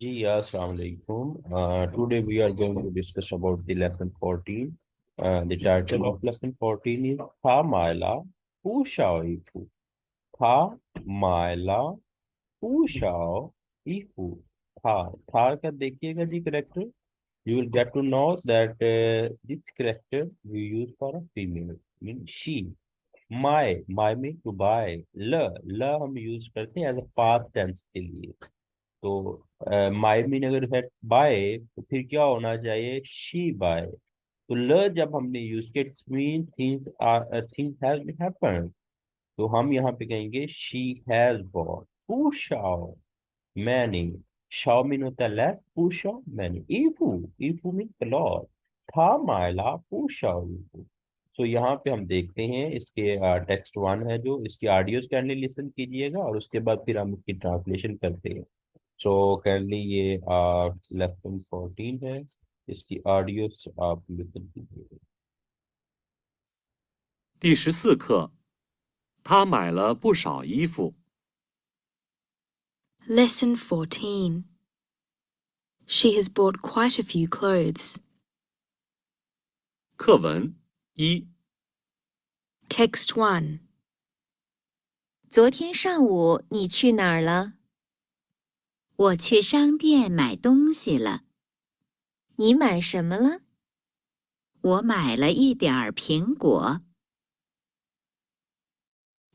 जी अस्सलाम वालेकुम. Today we are going to discuss about the lesson 14. The title of lesson 14 is Tha Maila Pu Shao Ifu. Tha Maila Pu Shao Ifu. Tha का देखिएगा जी character. You will get to know that this character we use for a female, mean she. My mean to buy. La हम use करते हैं as a past tense के लिए. तो माई mean अगर है बाय तो फिर क्या होना चाहिए शी बाय. तो ल जब हमने यूज किया it's mean things has been happened. तो हम यहाँ पे कहेंगे शी हैज बॉट. हु शाओ मैनी. शाओ मीन होता है लेफ्ट. हु शाओ मैनी. इफू मीन क्लॉथ. था माइला हु शाओ इफू. तो यहाँ पे हम देखते हैं इसके टेक्स्ट वन है जो इसकी ऑडियोज कैंडली लिसन कीजिएगा और उसके बाद फिर हम इसकी ट्रांसलेशन करते हैं. सो काइंडली ये लेसन 14 है. इसकी ऑडियो आप लिसन कीजिएगा. 第14课，他买了不少衣服。Lesson 14. She has bought quite a few clothes. 课文一， Text 1. 昨天上午你去哪儿了？我去商店买东西了。你买什么了？我买了一点儿苹果。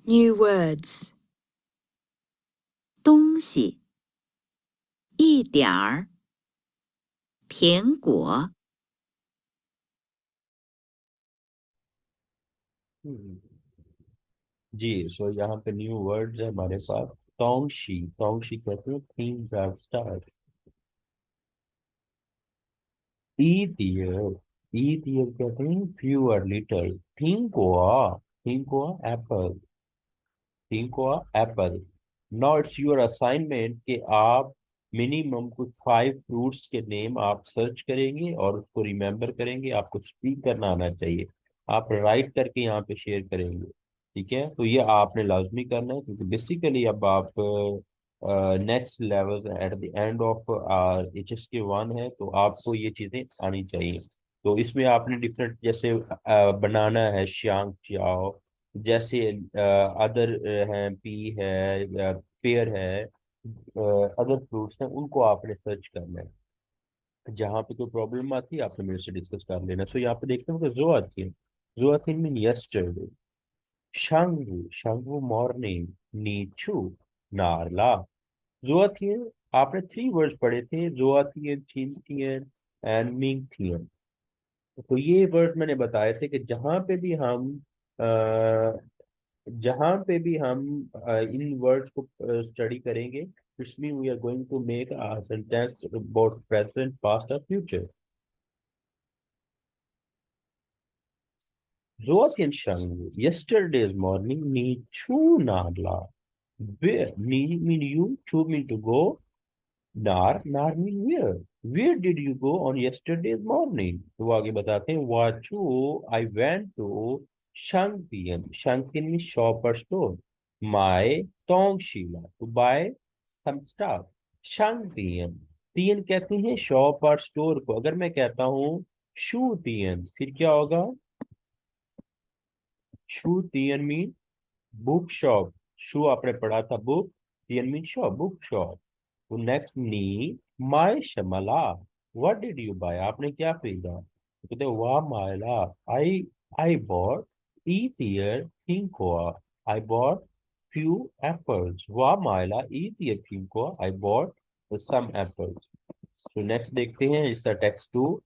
New words. 东西，一点儿，苹果。जी सो यहाँ पे न्यू वर्ड्स है हमारे पास. तोंगशी. तोंगशी कहते हैं थिंग्स आर स्टार्ट. ईद ईयर. ईद ईयर कहते हैं फ्यू और लिटल. थिंकोआ एप्पल. थिंकोआ apple. Now it's your assignment कि आप मिनिमम कुछ 5 फ्रूट्स के नेम आप सर्च करेंगे और उसको रिमेम्बर करेंगे. आपको स्पीक करना आना चाहिए. आप राइट करके यहाँ पे शेयर करेंगे. ठीक है. तो ये आपने लाजमी करना है क्योंकि बेसिकली अब आप next level eight the end of HSK1 है तो आपको ये चीज़ें आनी चाहिए. तो इसमें आपने डिफरेंट जैसे बनाना है श्यांग चाओ. जैसे अदर हैं पी है पेयर है अदर फ्रूट्स हैं उनको आपने सर्च करना है. जहाँ पे कोई प्रॉब्लम आती है आपने मेरे से डिस्कस कर लेना. सो यहाँ पे देखते हैं जो आती है. जो आती है मीन यस्टरडे. शंगू मॉर्निंग. नीचू नारला. जो आती है आपने 3 वर्ड्स पढ़े थे. जो आती है चीन थियन एंड मिंग थियन. तो ये वर्ड मैंने बताए थे कि जहाँ पे भी हम इन वर्ड्स को स्टडी करेंगे इसमें we are going to make a sentence about present past और future. Yesterday's morning ni chu nadla. Where ni mean you, chu mean to go, nar mean where. Where did you go on yesterday's morning? तो आगे बताते हैं वाचू I went to Shangtian. Shangtian means shop or store. My Tongshila to buy some stuff. Shangtian. तीन कहते हैं shop और store को. अगर मैं कहता हूँ शू तीन फिर क्या होगा. शू तीन मीन बुक शॉप. शू आपने पढ़ा था बुक. तीन मीन शॉप बुक शॉप. तो नेक्स्ट नी माय शमला. What did you buy. आपने क्या खरीदा. तो कहते हैं वाह मायला. आई आई बॉट ईट ईयर थिंकोआ. I bought few apples. वाह मायला ईट ईयर थिंकोआ. I bought some apples. तो नेक्स्ट देखते हैं इसका टेक्स्ट 2.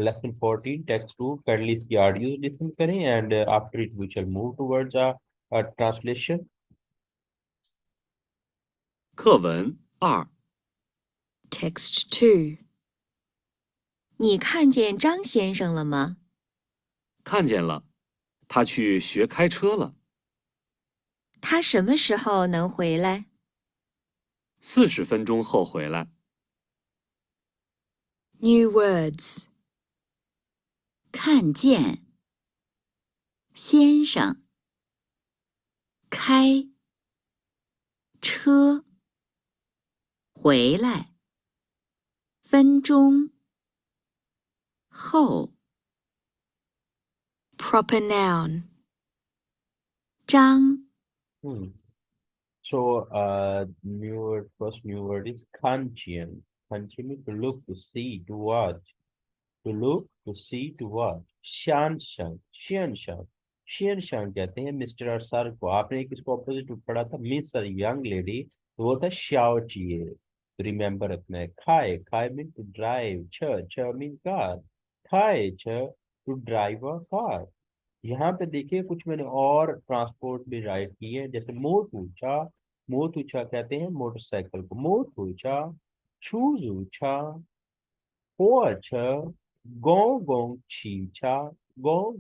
लेसन 14 टेक्स्ट 2 काइंडली इसकी ऑडियो लिसन करें and after it we shall move towards translation. 课文二， Text 2. 你看见张先生了吗？看见了，他去学开车了。他什么时候能回来40分钟后回来。New words. 看见，先生，开，车，回来，分钟后， Proper noun. 张 So, new word, first new word is kanchian. Kanchian means to look, to see, to watch. To look, to see, to watch. शान शान Hsien शान Hsien शान कहते हैं mister और sir को। आपने एक इसको ऑपोजिट पढ़ा था, मिस और यंग लेडी, तो वो था शाओ चिए। तो रिमेम्बर रखना है। खाए खाए मीन टू ड्राइव, छ छ मीन कार, खाए छ टू ड्राइव अ कार। यहाँ पे देखिए कुछ मैंने और ट्रांसपोर्ट भी राइट की है, जैसे मोट ऊंचा कहते हैं मोटरसाइकिल को, मोट ऊंचा, शूज ऊंचा,火车 公共汽车 火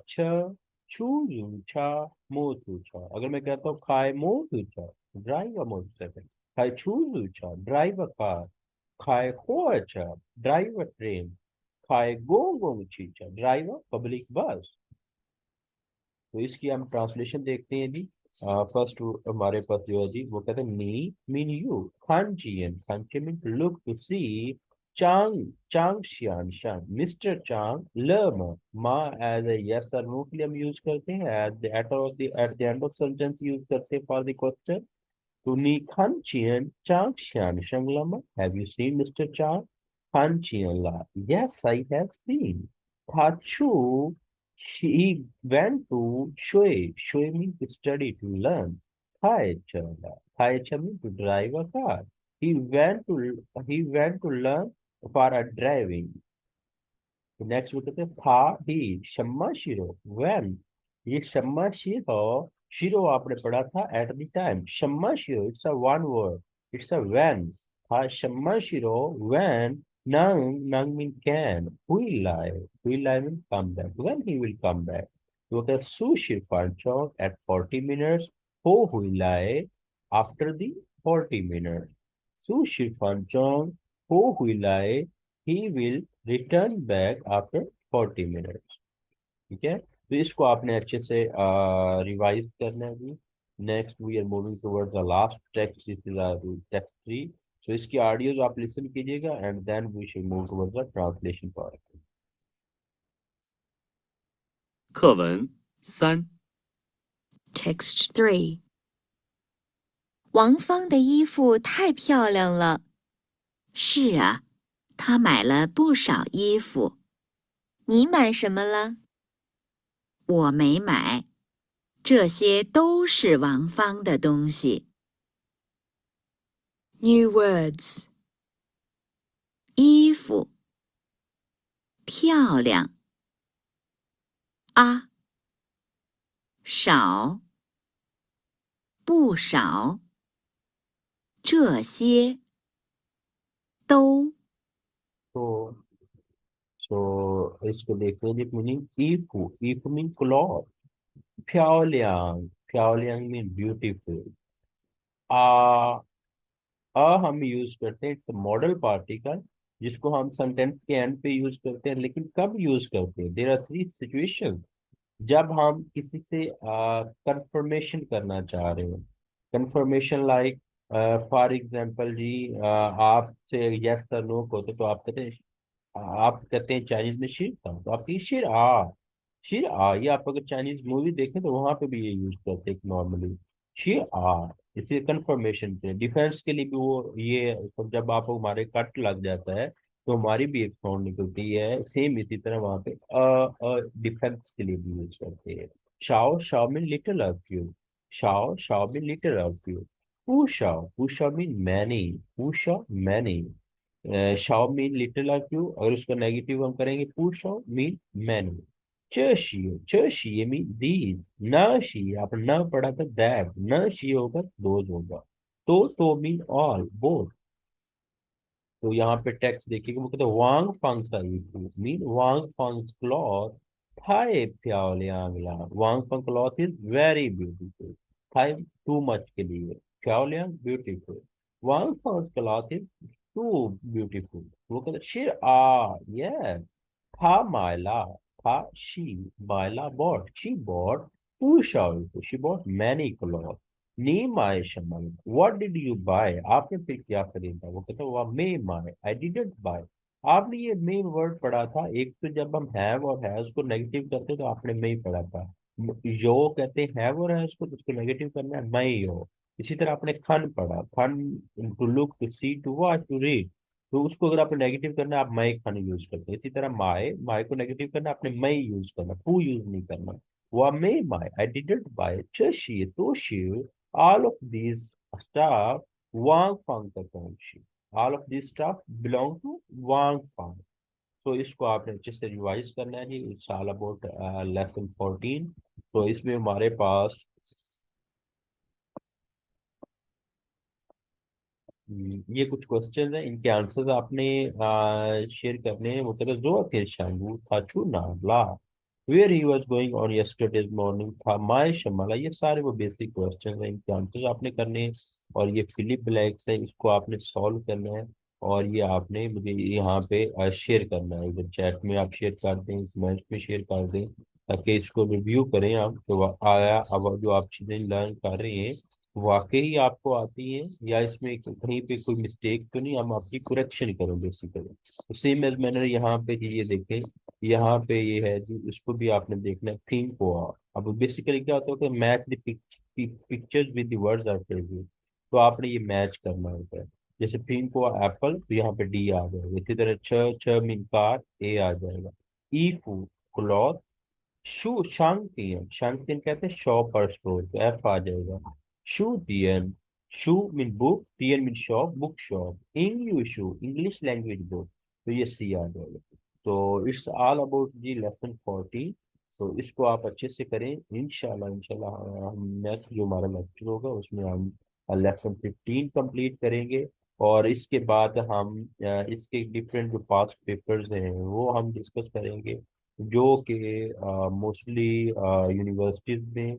车 出租车 मोटूचा। अगर मैं कहता हूँ खाए मोटूचा, ड्राइव अ मोटरसाइकिल, खाए चूजूचा, ड्राइव अ कार, खाए होचा, ड्राइव अ ट्रेन, खाए गोंगोंगचीचा, ड्राइव अ पब्लिक बस। तो इसकी हम ट्रांसलेशन देखते हैं जी। फर्स्ट हमारे पास जो है जी, वो कहते हैं मी मीन यू, खानचियन खानचियन मीन लुक टू सी, चांग चांग शियान शान, मिस्टर चांग लर्न, मा एज ए यस और नो के लिए हम यूज करते हैं, at the end of sentence use करते हैं for the question. to ni Khan Chien Chang Xian Shanglama. Have you seen Mr. Chang? Khan Chien La. Yes, I have seen. Tha Chu, he went to Shui. Shui means to study, to learn. Thai Chala. Thai Cha means to drive a car. He went to learn for a driving. Next बोलते थे था ही शम्मा शिरो when. ये शम्मा शिरो, शिरो आपने पढ़ा था एट द टाइम। शम्मा शिरो it's a one word, it's a when. था शम्मा शिरो व्हेन नंग नंग मीन कैन, हुई लाई mean come back, when he will come back. तो होता है सु शिरफान चौक एट 40 मिनट्स, हो हुई लाई आफ्टर द 40 मिनट्स। सु शिरफान चौक हो हुई लाई, he will return back after 40 minutes। ठीक है, तो इसको आपने अच्छे से रिवाइज करना है जी। Next we are moving towards the last text, this is text 3। तो इसकी ऑडियोज आप लिसन कीजिएगा and then we should move towards the translation part. 课文三， Text 3. 王芳的衣服太漂亮了。是啊，她买了不少衣服。你买什么了？我没买，这些都是王芳的东西。 New words. 衣服，漂亮。啊，少，不少。这些，都。तो इसको देखते हैं जी। मीनिंग ईफू मीन क्लॉथ, प्याओलियांग मीन ब्यूटीफुल। आ हम यूज करते हैं, इट्स मॉडल पार्टिकल जिसको हम सेंटेंस के एंड पे यूज करते हैं। लेकिन कब यूज करते हैं? There are 3 situation. जब हम किसी से कंफर्मेशन करना चाह रहे हैं, कंफर्मेशन लाइक फॉर एग्जांपल जी, आपसे यस और नो को तो आप कहते हैं, आप कहते हैं चाइनीज में शिर था, तो आप कहिए शिर आ। ये आप अगर चाइनीज मूवी देखें तो वहां पे भी ये यूज करते हैं नॉर्मली, शिर आ। इसे कंफर्मेशन के डिफेंस के लिए भी वो ये, तो जब आप हमारे कट लग जाता है तो हमारी भी एक साउंड निकलती है सेम, इसी तरह वहां पे डिफेंस के लिए भी यूज करते हैं। शाओ शाओ मीन लिटिल ऑफ यू, शाओ शाओ मीन लिटिल ऑफ यू। पूशाओ मीन मैनी, पूशाओ मैनी। शाओ मीन लिटिल ऑफ यू, अगर उसका नेगेटिव हम करेंगे पूशाओ मीन मैनी। चशिए मीन दीज। न आप न पढ़ा था दैट, न शी होगा दोज होगा। तो मीन ऑल बोथ। तो यहाँ पे टेक्स्ट देखिएगा, वो कहते हैं वांग फंग सा मीन वांग फंग क्लॉथ थाई प्याओ लियांग ला। वांग फंग क्लॉथ इज वेरी ब्यूटीफुल, थाई टू मच के लिए, प्याओ लियांग ब्यूटीफुल, वांग फंग क्लॉथ इज टू ब्यूटीफुल। वो कहते हैं शिर आ, यस। था माइला, था शी, माइला बॉट, शी बॉट टू शाओ, शी बॉट मैनी क्लॉथ। नी माए शमल, व्हाट डिड यू बाय, आपने फिर क्या खरीदा? वो कहता हुआ मे माए, आई डिडंट बाय। आपने ये मे वर्ड पढ़ा था, एक तो जब हम हैव और हैज को नेगेटिव करते तो आपने मे ही पढ़ा था। यो कहते हैं हैव और हैज को, तो उसको नेगेटिव करना है मैं यो। इसी तरह आपने खन पढ़ा, खन to look, to see, to watch, to read. तो उसको अगर आपने नेगेटिव करना है आप मैं खन यूज करते हैं। इसी तरह माए, माए को नेगेटिव करना है, आपने मैं यूज करना, हु यूज नहीं करना। What may my? I didn't buy Chashi, Toshi, all of these stuff Wang Fang का कौन सी? All of these stuff belong to Wang Fang. तो इसको आपने अच्छे से रिवाइज करना है जी। It's all about lesson 14। तो इसमें हमारे पास ये कुछ क्वेश्चन है, इनके आंसर्स आपने शेयर करने हैं। वो कहते जो थे शांगू था चू नाला, where he was going on yesterday's morning था माय शमाला। ये सारे वो बेसिक क्वेश्चन हैं, इनके आंसर्स आपने करने हैं। और ये फिलिप ब्लैक्स है, इसको आपने सॉल्व करना है। और ये आपने मुझे यहाँ पे शेयर करना है, इधर चैट में आप शेयर कर दें, कमेंट में शेयर कर दें, ताकि इसको रिव्यू करें आप। तो आया अब जो आप चीज़ें लर्न कर रहे हैं वाकई आपको आती है, या इसमें कहीं पे कोई मिस्टेक तो नहीं, हम आपकी करेक्शन करें बेसिकली। तो सेम एज मैंने यहाँ पे जी ये देखें, यहाँ पे ये है जी, इसको भी आपने देखना है। थिंक हुआ, अब बेसिकली क्या होता है कि match the pictures with the words are present. तो आपने ये मैच करना होता है। जैसे थिंक हुआ एप्पल, तो यहाँ पे डी आ जाएगा। इसी तरह छ छ मीन कार, ए आ जाएगा। ई फूड, क्लॉथ। शू शांतियन, शांतियन कहते हैं शॉप और स्टोर, तो एफ आ जाएगा। शू टीएन, शू मीन बुक, टीएन mean shop, book shop. English शू, इंग्लिश लैंग्वेज बुक, तो ये सी आ जाएगा। तो इट्स ऑल अबाउट जी लेसन 14। तो इसको आप अच्छे से करें, इंशाल्लाह इंशाल्लाह हम नेक्स्ट जो हमारा लेक्चर होगा उसमें हम लेसन 15 कंप्लीट करेंगे। और इसके बाद हम इसके डिफरेंट जो पास्ट पेपर्स हैं वो हम डिस्कस करेंगे, जो कि मोस्टली यूनिवर्सिटीज में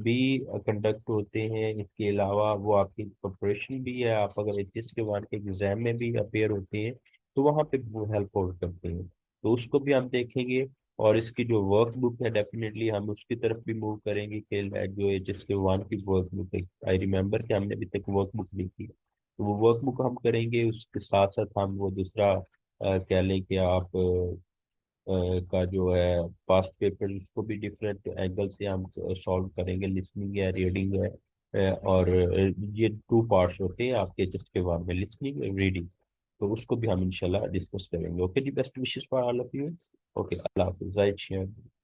भी कंडक्ट होते हैं। इसके अलावा वो आपकी प्रिपरेशन भी है, आप अगर HSK1 के एग्जाम में भी अपेयर होते हैं तो वहाँ पे वो हेल्प आउट करते हैं। तो उसको भी हम देखेंगे। और इसकी जो वर्क बुक है डेफिनेटली हम उसकी तरफ भी मूव करेंगे कि जो HSK1 की वर्क बुक है, आई रिमेम्बर कि हमने अभी तक वर्क बुक नहीं की। तो वो वर्क बुक हम करेंगे, उसके साथ साथ हम वो दूसरा कह लें कि आप का जो है पास्ट पेपर, उसको भी डिफरेंट एंगल से हम सॉल्व करेंगे। लिसनिंग है, रीडिंग है, और ये टू पार्ट्स होते हैं आपके जिसके बारे में, लिसनिंग रीडिंग। तो उसको भी हम इंशाल्लाह डिस्कस करेंगे। ओके जी, best wishes for all of you. Okay, अल्लाह हाफिज़।